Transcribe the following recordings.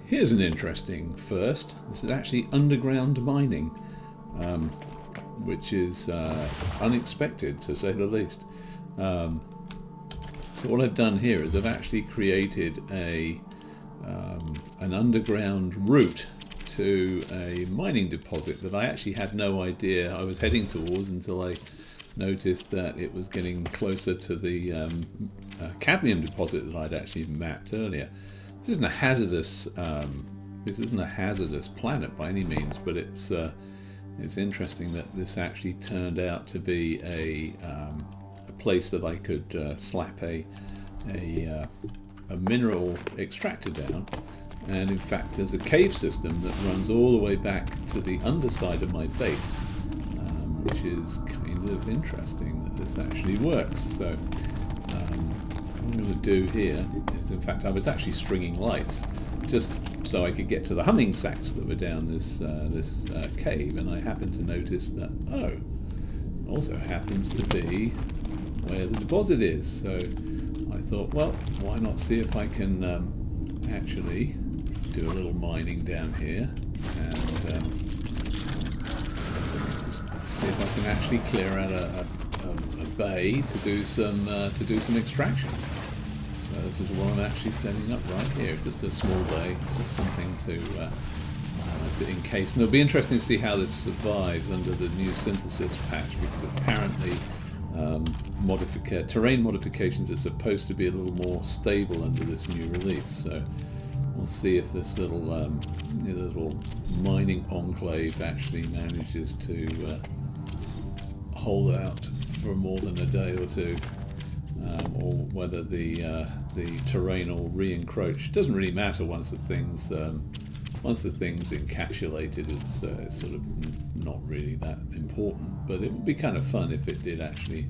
here's an interesting first. This is actually underground mining, which is unexpected, to say the least. So what I've done here is I've actually created an underground route to a mining deposit that I actually had no idea I was heading towards until I noticed that it was getting closer to the cadmium deposit that I'd actually mapped earlier. This isn't a hazardous planet by any means, but it's interesting that this actually turned out to be a place that I could slap a mineral extractor down. And in fact there's a cave system that runs all the way back to the underside of my base, which is kind of interesting that this actually works. So what I'm going to do here is, in fact I was actually stringing lights just so I could get to the humming sacks that were down this cave, and I happened to notice that, it also happens to be where the deposit is. So I thought, well, why not see if I can actually do a little mining down here, and just see if I can actually clear out a bay to do some extraction. So this is what I'm actually setting up right here. Just a small bay, just something to encase. And it'll be interesting to see how this survives under the new synthesis patch, because apparently terrain modifications are supposed to be a little more stable under this new release. So we'll see if this little mining enclave actually manages to hold out for more than a day or two, or whether the terrain will re-encroach. It doesn't really matter once the thing's encapsulated. It's sort of not really that important, but it would be kind of fun if it did actually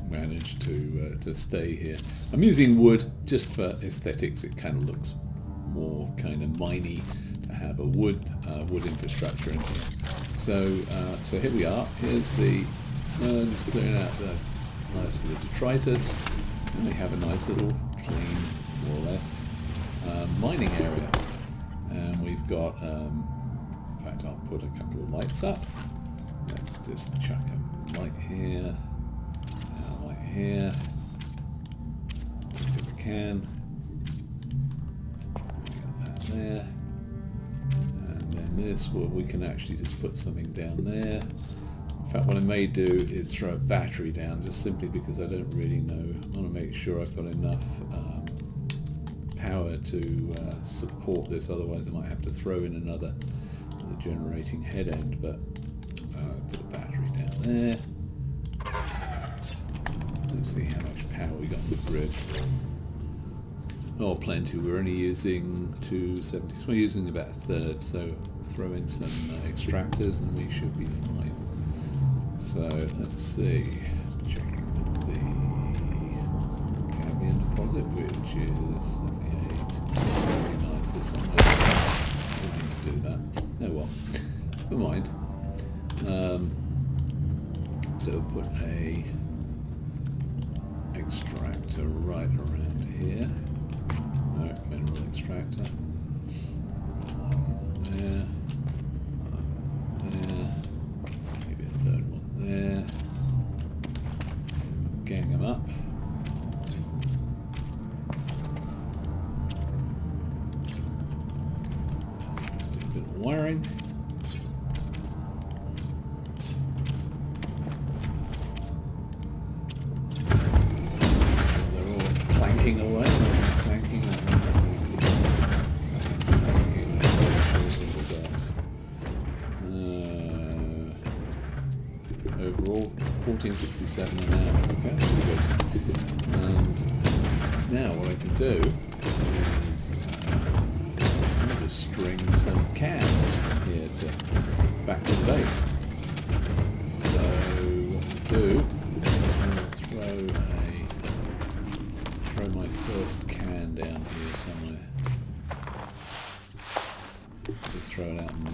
manage to stay here. I'm using wood just for aesthetics. It kind of looks more kind of miney to have a wood infrastructure in here. So here we are. Here's the just clearing out the nice little detritus, and we have a nice little clean, more or less, mining area. And we've got, in fact, I'll put a couple of lights up. Let's just chuck a light here, and a light here, if we can. Get that there. And then this, well, we can actually just put something down there. In fact, what I may do is throw a battery down, just simply because I don't really know. I want to make sure I've got enough power to support this, otherwise I might have to throw in another generating head end, but put a battery down there. Let's see how much power we got on the grid. Oh, plenty. We're only using 270, so we're using about a third, so throw in some extractors and we should be fine. So let's see, checking the cadmium deposit, which is 79, so somewhere we need to do that. Oh well, never mind. So we'll put a extractor right around here. No, mineral extractor. There. There. Maybe a third one there. Gang them up. Do a bit of wiring. They're all clanking away. Clanking away. Overall, 1467 an hour. Okay, that's pretty good. And now what I can do is I'll just string some cans here back to the base. So what I'll do is I'm going to throw my first can down here somewhere. Just throw it out in the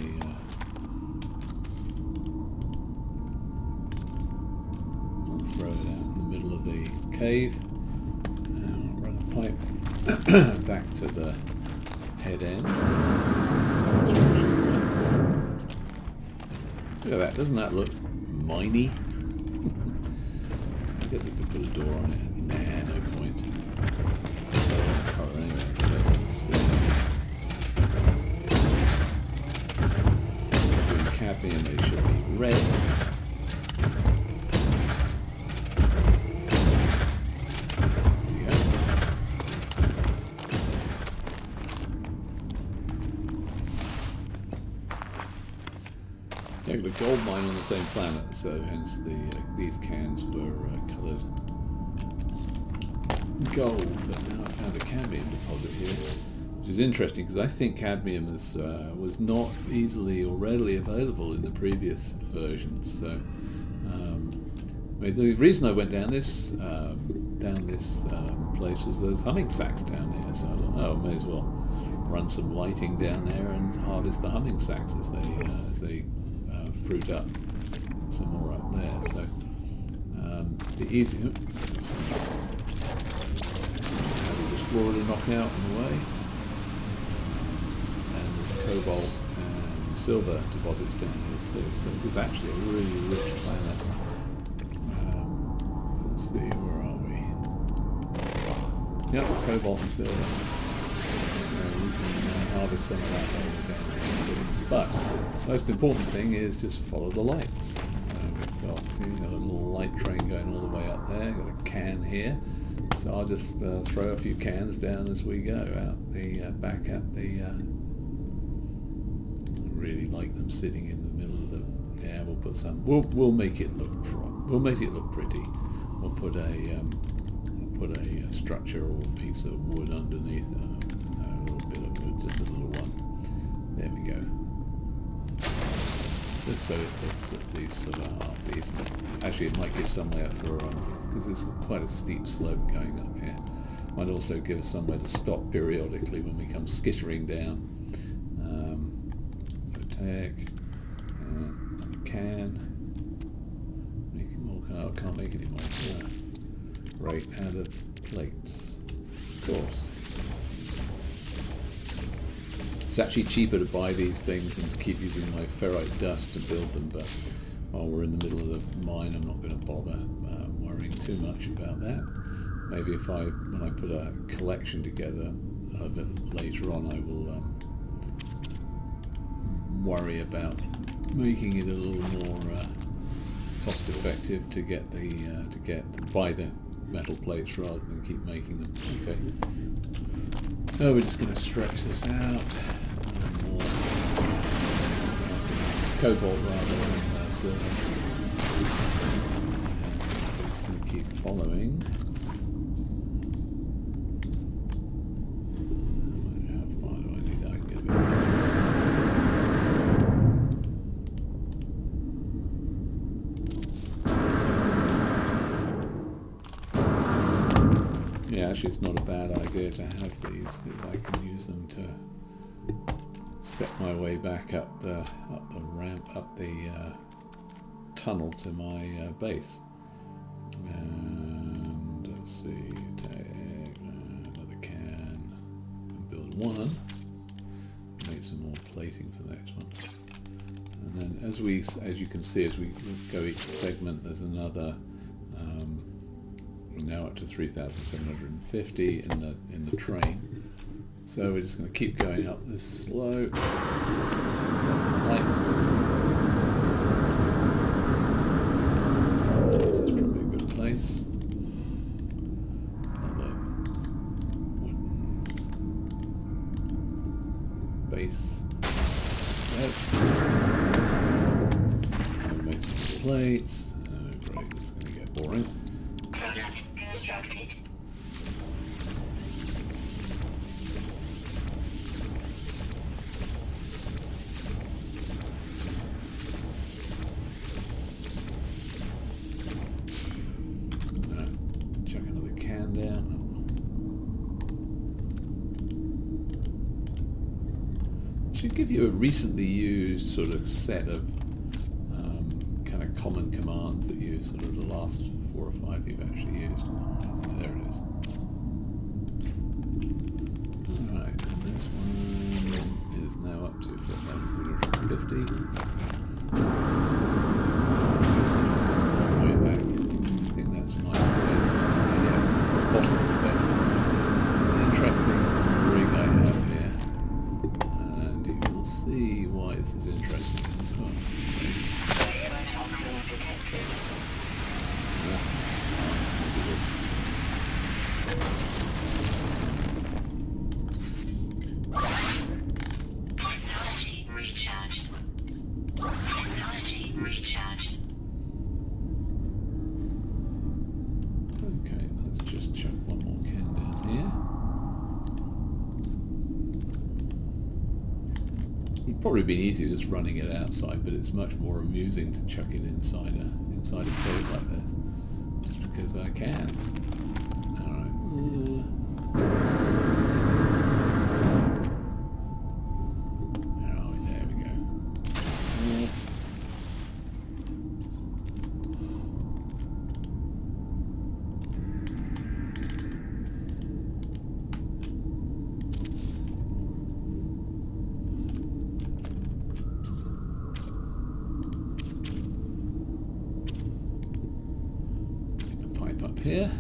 throw it out in the middle of the cave, and run a pipe back to the head end. Look at that, doesn't that look miney? I guess I could put a door on it. Nah, no point. Colour anyway, so let's doing cadmium, they should be red. Yeah, the gold mine on the same planet, so hence these cans were coloured gold. But now I found a cadmium deposit here, which is interesting because I think cadmium was not easily or readily available in the previous versions. So, I mean, the reason I went down this place was there's humming sacks down here, so I thought, oh, I may as well run some lighting down there and harvest the humming sacks as they fruit up. Some more up there. So the easy. Explorer to knock out in a way, and there's cobalt and silver deposits down here too. So this is actually a really rich planet. Let's see, where are we? Yep, cobalt and silver. We can harvest some of that over down here. But most important thing is just follow the lights. So we've got, see, a little light train going all the way up there. Got a can here. So I'll just throw a few cans down as we go out the back at the. I really like them sitting in the middle of the. Yeah, we'll put some. We'll make it look. We'll make it look pretty. We'll put a structure or piece of wood underneath. A little bit of wood, just a little one. There we go. Just so it looks at least sort of half decent. Actually, it might give somewhere for because there's quite a steep slope going up here. Might also give us somewhere to stop periodically when we come skittering down. So take another can. Make more. Oh, can't make any more. Yeah. Right, out of plates. Of course. It's actually cheaper to buy these things than to keep using my ferrite dust to build them, but while we're in the middle of the mine, I'm not going to bother worrying too much about that. Maybe when I put a collection together a bit later on, I will worry about making it a little more cost effective to buy the metal plates rather than keep making them. Okay. So we're just going to stretch this out. More cobalt rather than silver. We're just going to keep following. How far do I need? I can get a bit. Yeah, actually it's not a bad idea to have these because I can use them to step my way back up the ramp, up the tunnel to my base. And let's see, take another can and build one. Make some more plating for the next one. And then as you can see, as we go each segment, there's another. We're now up to 3,750 in the train. So we're just going to keep going up this slope. Lights. This is probably a good place. Another wooden base. Yep. Make some plates. Great, this is going to get boring. Product constructed. Chuck another can down. Should give you a recently used sort of set of kind of common commands that you sort of the last 4 or 5 you've actually used. There it is. Alright, and this one. now up to 4,750. Way back. I think that's my base. Yeah, it's the bottom of the base. It's an interesting rig I have here. And you will see why this is interesting. Oh. Toxins detected. Yeah. As it is. Technology recharge. Technology recharge. Okay, let's just chuck one more can down here. It'd probably be easier just running it outside, but it's much more amusing to chuck it inside a cave like this, just because I can. All right. Oh, there we go. Pipe up here.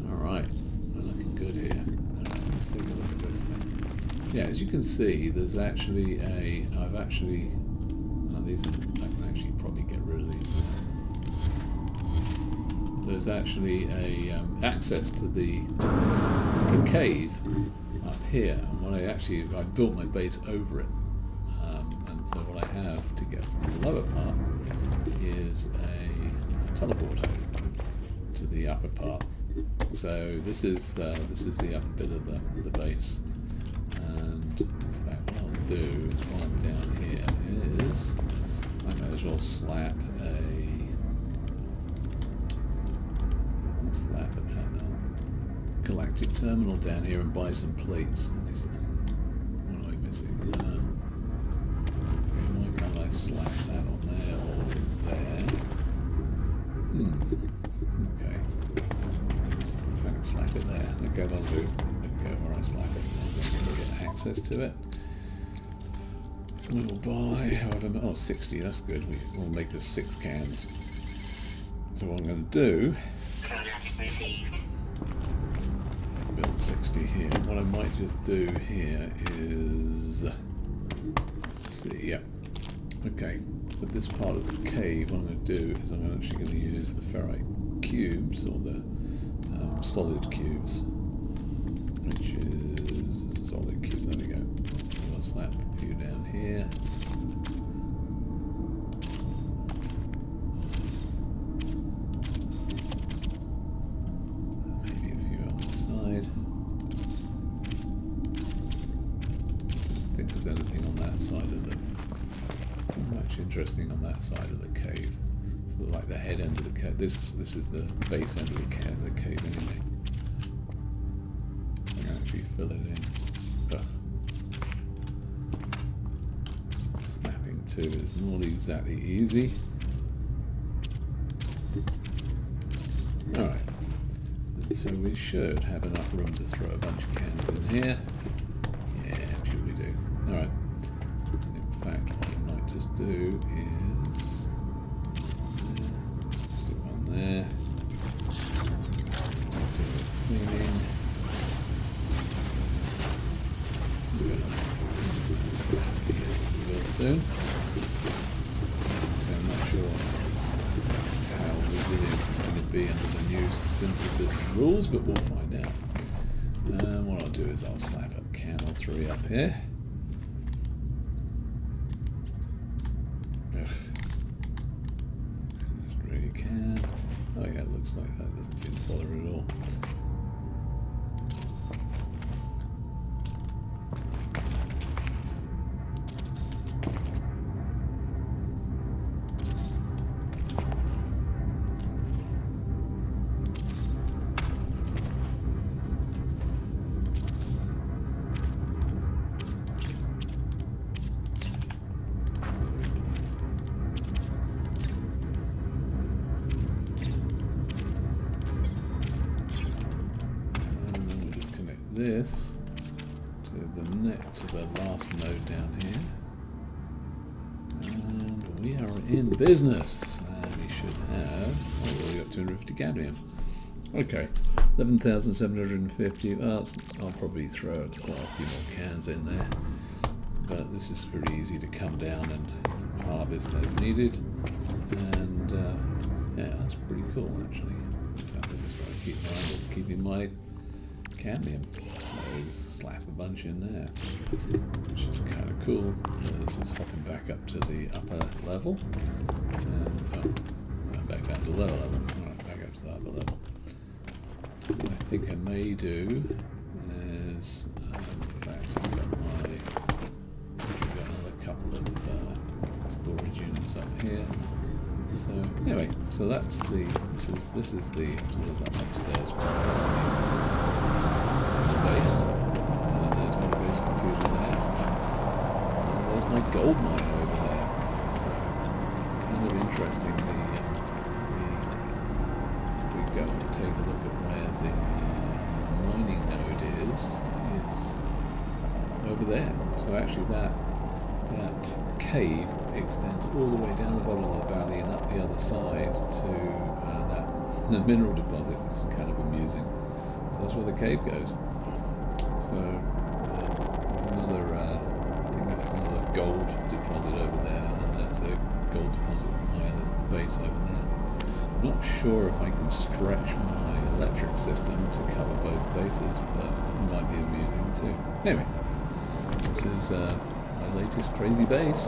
Alright, we're looking good here. Alright, let's take a look at this thing. Yeah, as you can see, there's actually a... I've actually... these are, I can actually probably get rid of these now. There's actually a access to the cave up here, and what I built my base over it. And so what I have to get from the lower part is a teleporter to the upper part. So this is the upper bit of the base, and in fact what I'll do is while I'm down here is I might as well slap a galactic terminal down here and buy some plates. What am I missing? Why can't I slap that on there or there? Okay. I can slap it there. Okay, that'll do. Okay, where I slap it. I'm going to get access to it. We'll buy however much. Oh, 60, that's good. We'll make this 6 cans. So what I'm going to do... Product received. Build 60 here. What I might just do here is... Let's see, yeah. Okay, for this part of the cave, what I'm going to do is I'm actually going to use the ferrite cubes, or the solid cubes, which is a solid cube. There we go. I'll slap a few down here. Maybe a few on the side. I think there's anything on that side of the... Not much interesting on that side of the cave. Sort of like the head end of the cave. This is the base end of the cave anyway. I can actually fill it in. Ugh. Snapping too is not exactly easy. Alright. So we should have enough room to throw a bunch of cans in here. Yeah, should we do. Alright. In fact, what I might just do is stick one there. Cleaning. Real soon. So I'm not sure how resilient it's going to be under the new synthesis rules, but we'll find out. What I'll do is I'll slap a can or 3 up here. Really can. Oh yeah, it looks like that doesn't seem to bother at all. This to the get to the last node down here. And we are in business. And we should have... Oh, we got 250 cadmium. Okay, 11,750. Well, I'll probably throw quite a few more cans in there. But this is very easy to come down and harvest as needed. And yeah, that's pretty cool actually. This is where I keeping my cadmium. So just slap a bunch in there, which is kind of cool. So this is hopping back up to the upper level. And back down to the lower level. Alright, back up to the upper level. What I think I may do is, in fact, I've got another couple of storage units up here. So anyway, so that's the this is the sort of upstairs base. And there's my base computer there. And there's my gold mine over there. So kind of interesting. If we go and take a look at where the mining node is, it's over there. So actually that cave extends all the way down the bottom of the valley and up the other side to the mineral deposit, which is kind of amusing. So that's where the cave goes. So there's another, I think that's another gold deposit over there, and that's a gold deposit via the base over there. I'm not sure if I can stretch my electric system to cover both bases, but it might be amusing too. Anyway, this is my latest crazy base.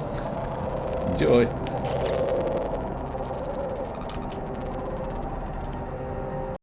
Enjoy!